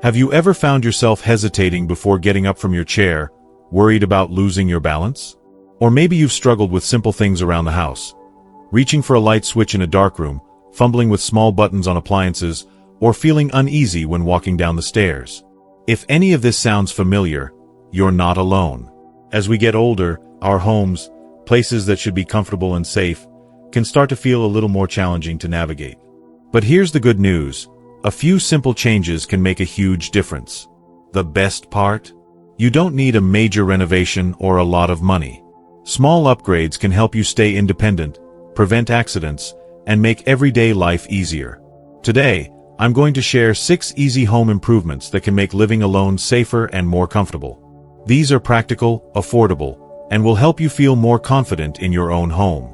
Have you ever found yourself hesitating before getting up from your chair, worried about losing your balance? Or maybe you've struggled with simple things around the house, reaching for a light switch in a dark room, fumbling with small buttons on appliances, or feeling uneasy when walking down the stairs. If any of this sounds familiar, you're not alone. As we get older, our homes, places that should be comfortable and safe, can start to feel a little more challenging to navigate. But here's the good news. A few simple changes can make a huge difference. The best part? You don't need a major renovation or a lot of money. Small upgrades can help you stay independent, prevent accidents, and make everyday life easier. Today, I'm going to share 6 easy home improvements that can make living alone safer and more comfortable. These are practical, affordable, and will help you feel more confident in your own home.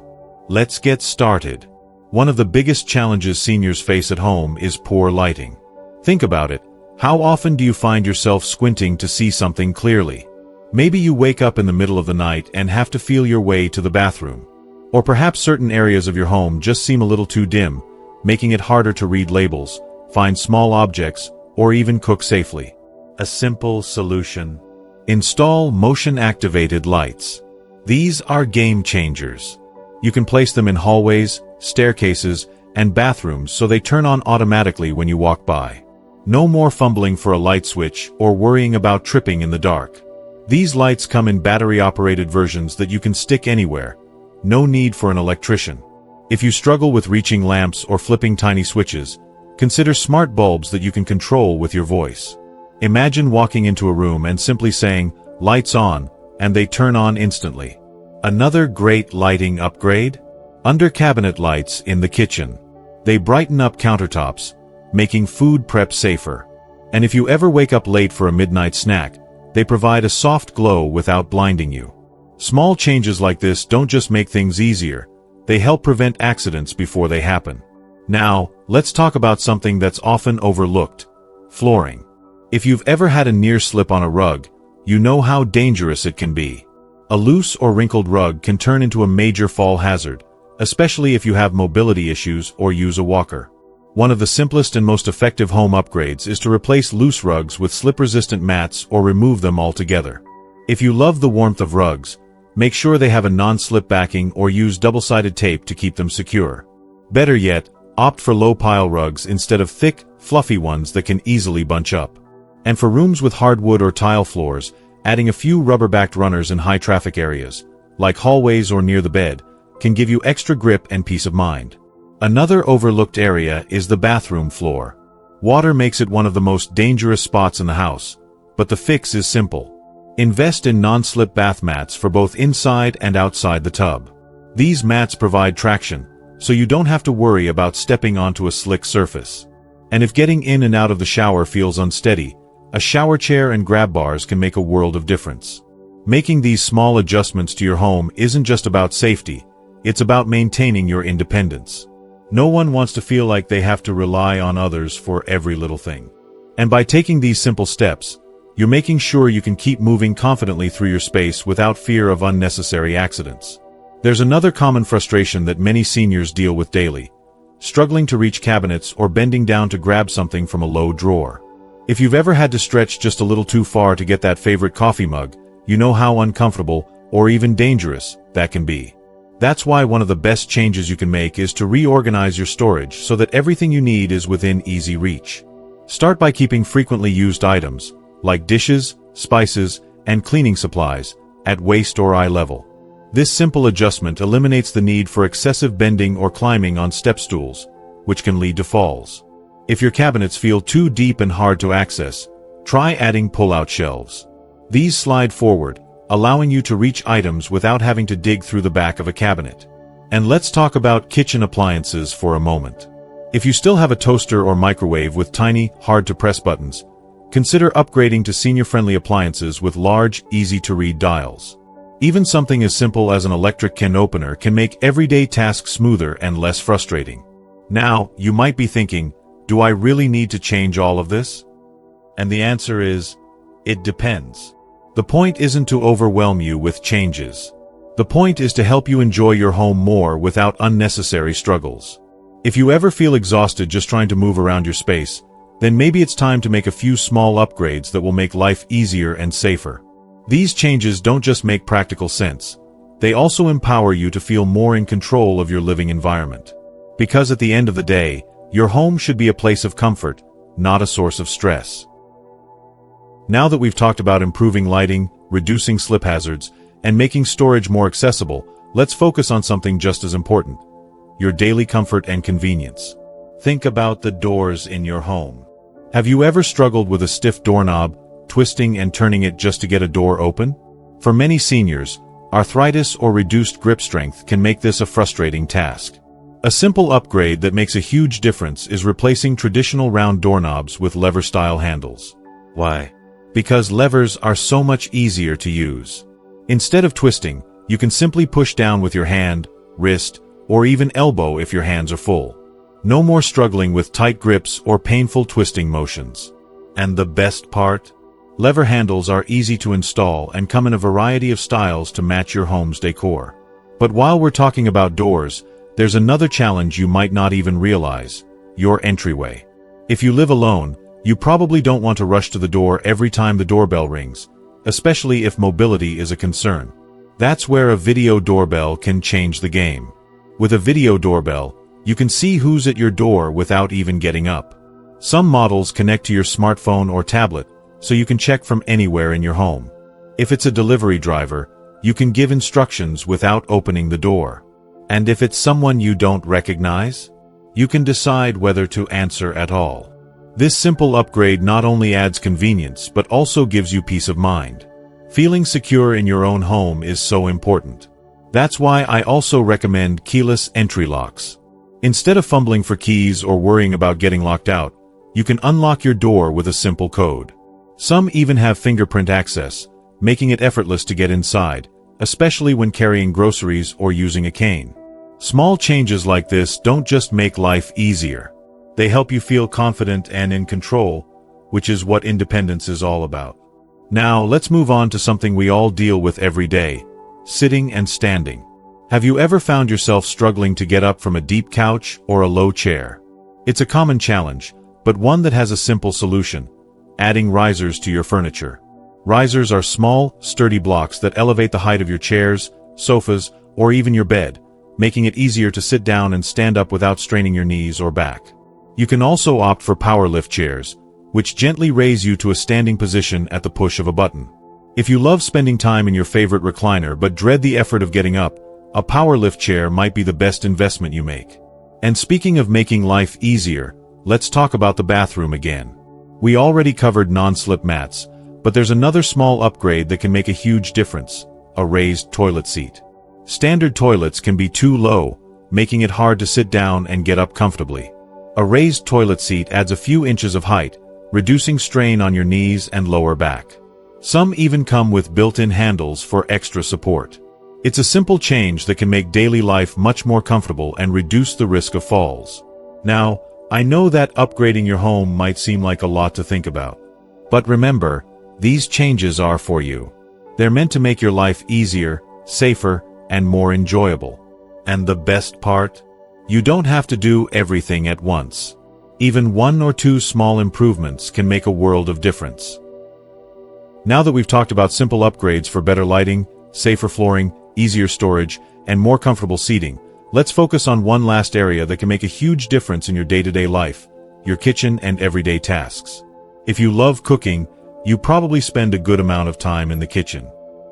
Let's get started. One of the biggest challenges seniors face at home is poor lighting. Think about it. How often do you find yourself squinting to see something clearly? Maybe you wake up in the middle of the night and have to feel your way to the bathroom. Or perhaps certain areas of your home just seem a little too dim, making it harder to read labels, find small objects, or even cook safely. A simple solution. Install motion-activated lights. These are game changers. You can place them in hallways, staircases, and bathrooms so they turn on automatically when you walk by. No more fumbling for a light switch or worrying about tripping in the dark. These lights come in battery-operated versions that you can stick anywhere. No need for an electrician. If you struggle with reaching lamps or flipping tiny switches, consider smart bulbs that you can control with your voice. Imagine walking into a room and simply saying, "Lights on," and they turn on instantly. Another great lighting upgrade? Under-cabinet lights in the kitchen. They brighten up countertops, making food prep safer. And if you ever wake up late for a midnight snack, they provide a soft glow without blinding you. Small changes like this don't just make things easier, they help prevent accidents before they happen. Now, let's talk about something that's often overlooked: flooring. If you've ever had a near slip on a rug, you know how dangerous it can be. A loose or wrinkled rug can turn into a major fall hazard, especially if you have mobility issues or use a walker. One of the simplest and most effective home upgrades is to replace loose rugs with slip-resistant mats or remove them altogether. If you love the warmth of rugs, make sure they have a non-slip backing or use double-sided tape to keep them secure. Better yet, opt for low-pile rugs instead of thick, fluffy ones that can easily bunch up. And for rooms with hardwood or tile floors, adding a few rubber-backed runners in high-traffic areas, like hallways or near the bed, can give you extra grip and peace of mind. Another overlooked area is the bathroom floor. Water makes it one of the most dangerous spots in the house, but the fix is simple. Invest in non-slip bath mats for both inside and outside the tub. These mats provide traction, so you don't have to worry about stepping onto a slick surface. And if getting in and out of the shower feels unsteady, a shower chair and grab bars can make a world of difference. Making these small adjustments to your home isn't just about safety, it's about maintaining your independence. No one wants to feel like they have to rely on others for every little thing. And by taking these simple steps, you're making sure you can keep moving confidently through your space without fear of unnecessary accidents. There's another common frustration that many seniors deal with daily: struggling to reach cabinets or bending down to grab something from a low drawer. If you've ever had to stretch just a little too far to get that favorite coffee mug, you know how uncomfortable, or even dangerous, that can be. That's why one of the best changes you can make is to reorganize your storage so that everything you need is within easy reach. Start by keeping frequently used items, like dishes, spices, and cleaning supplies, at waist or eye level. This simple adjustment eliminates the need for excessive bending or climbing on step stools, which can lead to falls. If your cabinets feel too deep and hard to access, try adding pull-out shelves. These slide forward, allowing you to reach items without having to dig through the back of a cabinet. And let's talk about kitchen appliances for a moment. If you still have a toaster or microwave with tiny, hard-to-press buttons, consider upgrading to senior-friendly appliances with large, easy-to-read dials. Even something as simple as an electric can opener can make everyday tasks smoother and less frustrating. Now, you might be thinking, do I really need to change all of this? And the answer is, it depends. The point isn't to overwhelm you with changes. The point is to help you enjoy your home more without unnecessary struggles. If you ever feel exhausted just trying to move around your space, then maybe it's time to make a few small upgrades that will make life easier and safer. These changes don't just make practical sense. They also empower you to feel more in control of your living environment. Because at the end of the day, your home should be a place of comfort, not a source of stress. Now that we've talked about improving lighting, reducing slip hazards, and making storage more accessible, let's focus on something just as important: your daily comfort and convenience. Think about the doors in your home. Have you ever struggled with a stiff doorknob, twisting and turning it just to get a door open? For many seniors, arthritis or reduced grip strength can make this a frustrating task. A simple upgrade that makes a huge difference is replacing traditional round doorknobs with lever-style handles. Why? Because levers are so much easier to use. Instead of twisting, you can simply push down with your hand, wrist, or even elbow if your hands are full. No more struggling with tight grips or painful twisting motions. And the best part? Lever handles are easy to install and come in a variety of styles to match your home's decor. But while we're talking about doors, there's another challenge you might not even realize: your entryway. If you live alone, you probably don't want to rush to the door every time the doorbell rings, especially if mobility is a concern. That's where a video doorbell can change the game. With a video doorbell, you can see who's at your door without even getting up. Some models connect to your smartphone or tablet, so you can check from anywhere in your home. If it's a delivery driver, you can give instructions without opening the door. And if it's someone you don't recognize, you can decide whether to answer at all. This simple upgrade not only adds convenience but also gives you peace of mind. Feeling secure in your own home is so important. That's why I also recommend keyless entry locks. Instead of fumbling for keys or worrying about getting locked out, you can unlock your door with a simple code. Some even have fingerprint access, making it effortless to get inside, especially when carrying groceries or using a cane. Small changes like this don't just make life easier. They help you feel confident and in control, which is what independence is all about. Now, let's move on to something we all deal with every day: sitting and standing. Have you ever found yourself struggling to get up from a deep couch or a low chair? It's a common challenge, but one that has a simple solution: adding risers to your furniture. Risers are small, sturdy blocks that elevate the height of your chairs, sofas, or even your bed, making it easier to sit down and stand up without straining your knees or back. You can also opt for power lift chairs, which gently raise you to a standing position at the push of a button. If you love spending time in your favorite recliner but dread the effort of getting up, a power lift chair might be the best investment you make. And speaking of making life easier, let's talk about the bathroom again. We already covered non-slip mats, but there's another small upgrade that can make a huge difference: a raised toilet seat. Standard toilets can be too low, making it hard to sit down and get up comfortably. A raised toilet seat adds a few inches of height, reducing strain on your knees and lower back. Some even come with built-in handles for extra support. It's a simple change that can make daily life much more comfortable and reduce the risk of falls. Now, I know that upgrading your home might seem like a lot to think about. But remember, these changes are for you. They're meant to make your life easier, safer, and more enjoyable. And the best part? You don't have to do everything at once. Even 1 or 2 small improvements can make a world of difference. Now that we've talked about simple upgrades for better lighting, safer flooring, easier storage, and more comfortable seating, let's focus on one last area that can make a huge difference in your day-to-day life: your kitchen and everyday tasks. If you love cooking, you probably spend a good amount of time in the kitchen.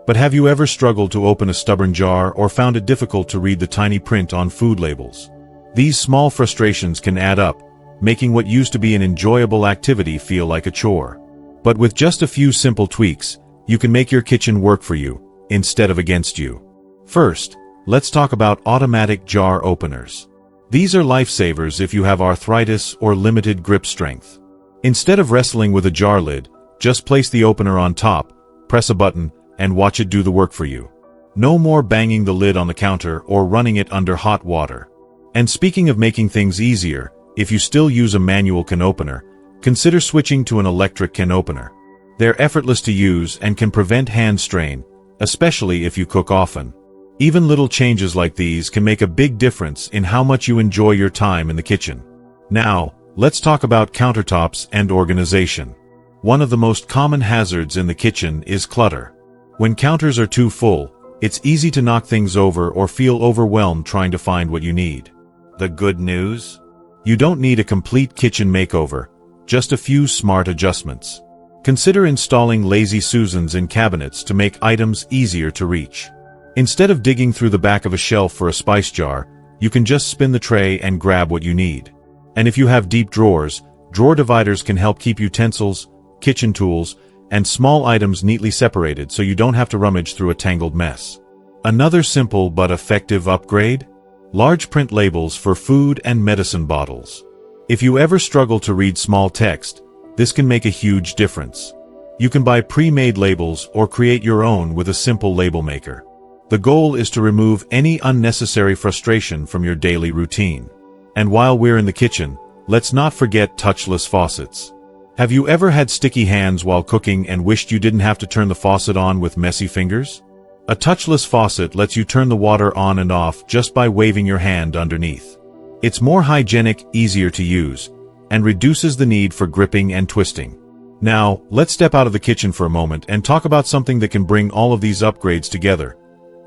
But have you ever struggled to open a stubborn jar or found it difficult to read the tiny print on food labels? These small frustrations can add up, making what used to be an enjoyable activity feel like a chore. But with just a few simple tweaks, you can make your kitchen work for you, instead of against you. First, let's talk about automatic jar openers. These are lifesavers if you have arthritis or limited grip strength. Instead of wrestling with a jar lid, just place the opener on top, press a button, and watch it do the work for you. No more banging the lid on the counter or running it under hot water. And speaking of making things easier, if you still use a manual can opener, consider switching to an electric can opener. They're effortless to use and can prevent hand strain, especially if you cook often. Even little changes like these can make a big difference in how much you enjoy your time in the kitchen. Now, Let's talk about countertops and organization. One of the most common hazards in the kitchen is clutter. When counters are too full, it's easy to knock things over or feel overwhelmed trying to find what you need. The good news? You don't need a complete kitchen makeover, just a few smart adjustments. Consider installing lazy Susans in cabinets to make items easier to reach. Instead of digging through the back of a shelf for a spice jar, you can just spin the tray and grab what you need. And if you have deep drawers, drawer dividers can help keep utensils, kitchen tools, and small items neatly separated so you don't have to rummage through a tangled mess. Another simple but effective upgrade? Large print labels for food and medicine bottles. If you ever struggle to read small text, this can make a huge difference. You can buy pre-made labels or create your own with a simple label maker. The goal is to remove any unnecessary frustration from your daily routine. And while we're in the kitchen, let's not forget touchless faucets. Have you ever had sticky hands while cooking and wished you didn't have to turn the faucet on with messy fingers? A touchless faucet lets you turn the water on and off just by waving your hand underneath. It's more hygienic, easier to use, and reduces the need for gripping and twisting. Now, let's step out of the kitchen for a moment and talk about something that can bring all of these upgrades together.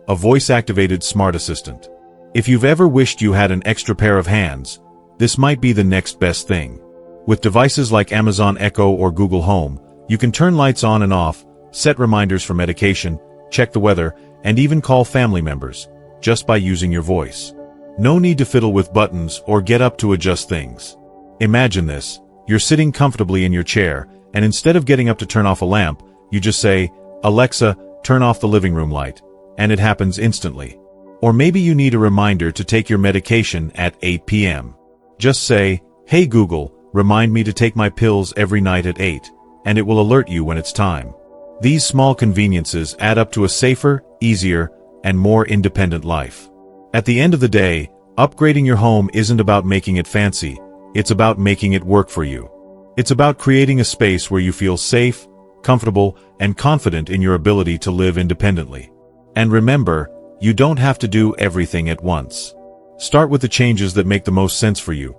A voice-activated smart assistant. If you've ever wished you had an extra pair of hands, this might be the next best thing. With devices like Amazon Echo or Google Home, you can turn lights on and off, set reminders for medication, check the weather, and even call family members, just by using your voice. No need to fiddle with buttons or get up to adjust things. Imagine this, you're sitting comfortably in your chair, and instead of getting up to turn off a lamp, you just say, "Alexa, turn off the living room light," and it happens instantly. Or maybe you need a reminder to take your medication at 8 p.m. Just say, "Hey Google, remind me to take my pills every night at 8, and it will alert you when it's time." These small conveniences add up to a safer, easier, and more independent life. At the end of the day, upgrading your home isn't about making it fancy, it's about making it work for you. It's about creating a space where you feel safe, comfortable, and confident in your ability to live independently. And remember, you don't have to do everything at once. Start with the changes that make the most sense for you.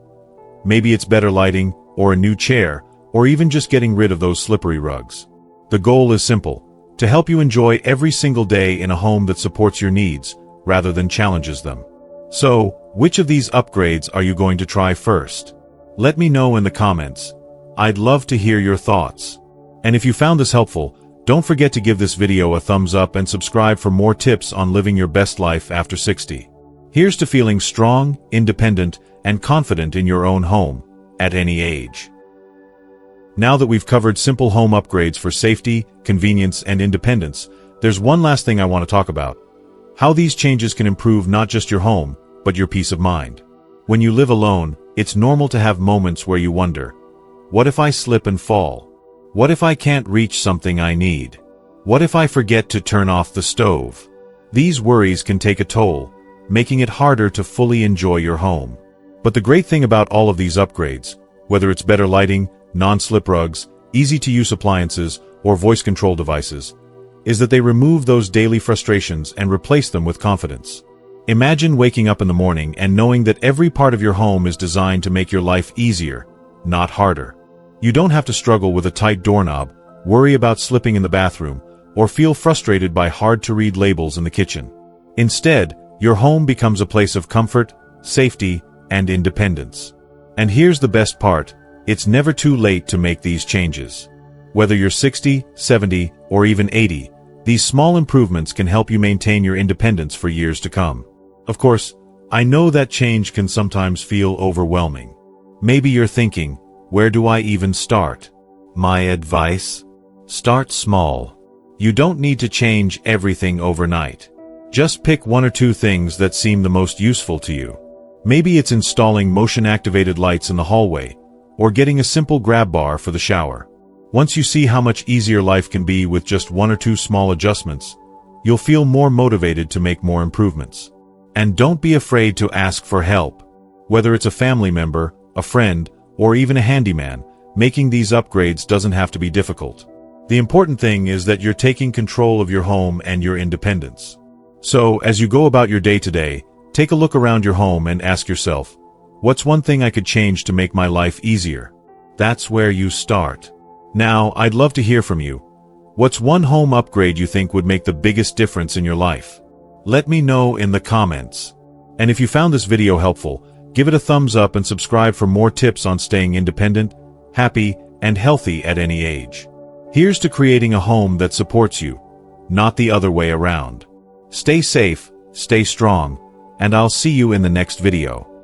Maybe it's better lighting, or a new chair, or even just getting rid of those slippery rugs. The goal is simple, to help you enjoy every single day in a home that supports your needs, rather than challenges them. So, which of these upgrades are you going to try first? Let me know in the comments. I'd love to hear your thoughts. And if you found this helpful, don't forget to give this video a thumbs up and subscribe for more tips on living your best life after 60. Here's to feeling strong, independent, and confident in your own home, at any age. Now that we've covered simple home upgrades for safety, convenience, and independence, there's one last thing I want to talk about. How these changes can improve not just your home, but your peace of mind. When you live alone, it's normal to have moments where you wonder, what if I slip and fall? What if I can't reach something I need? What if I forget to turn off the stove? These worries can take a toll, making it harder to fully enjoy your home. But the great thing about all of these upgrades, whether it's better lighting, non-slip rugs, easy-to-use appliances, or voice control devices, is that they remove those daily frustrations and replace them with confidence. Imagine waking up in the morning and knowing that every part of your home is designed to make your life easier, not harder. You don't have to struggle with a tight doorknob, worry about slipping in the bathroom, or feel frustrated by hard-to-read labels in the kitchen. Instead, your home becomes a place of comfort, safety, and independence. And here's the best part, it's never too late to make these changes. Whether you're 60, 70, or even 80, these small improvements can help you maintain your independence for years to come. Of course, I know that change can sometimes feel overwhelming. Maybe you're thinking, where do I even start? My advice? Start small. You don't need to change everything overnight. Just pick one or two things that seem the most useful to you. Maybe it's installing motion-activated lights in the hallway, or getting a simple grab bar for the shower. Once you see how much easier life can be with just one or two small adjustments, you'll feel more motivated to make more improvements. And don't be afraid to ask for help. Whether it's a family member, a friend, or even a handyman, making these upgrades doesn't have to be difficult. The important thing is that you're taking control of your home and your independence. So, as you go about your day-to-day, take a look around your home and ask yourself, What's one thing I could change to make my life easier? That's where you start. Now, I'd love to hear from you. What's one home upgrade you think would make the biggest difference in your life? Let me know in the comments. And if you found this video helpful, give it a thumbs up and subscribe for more tips on staying independent, happy, and healthy at any age. Here's to creating a home that supports you, not the other way around. Stay safe, stay strong, and I'll see you in the next video.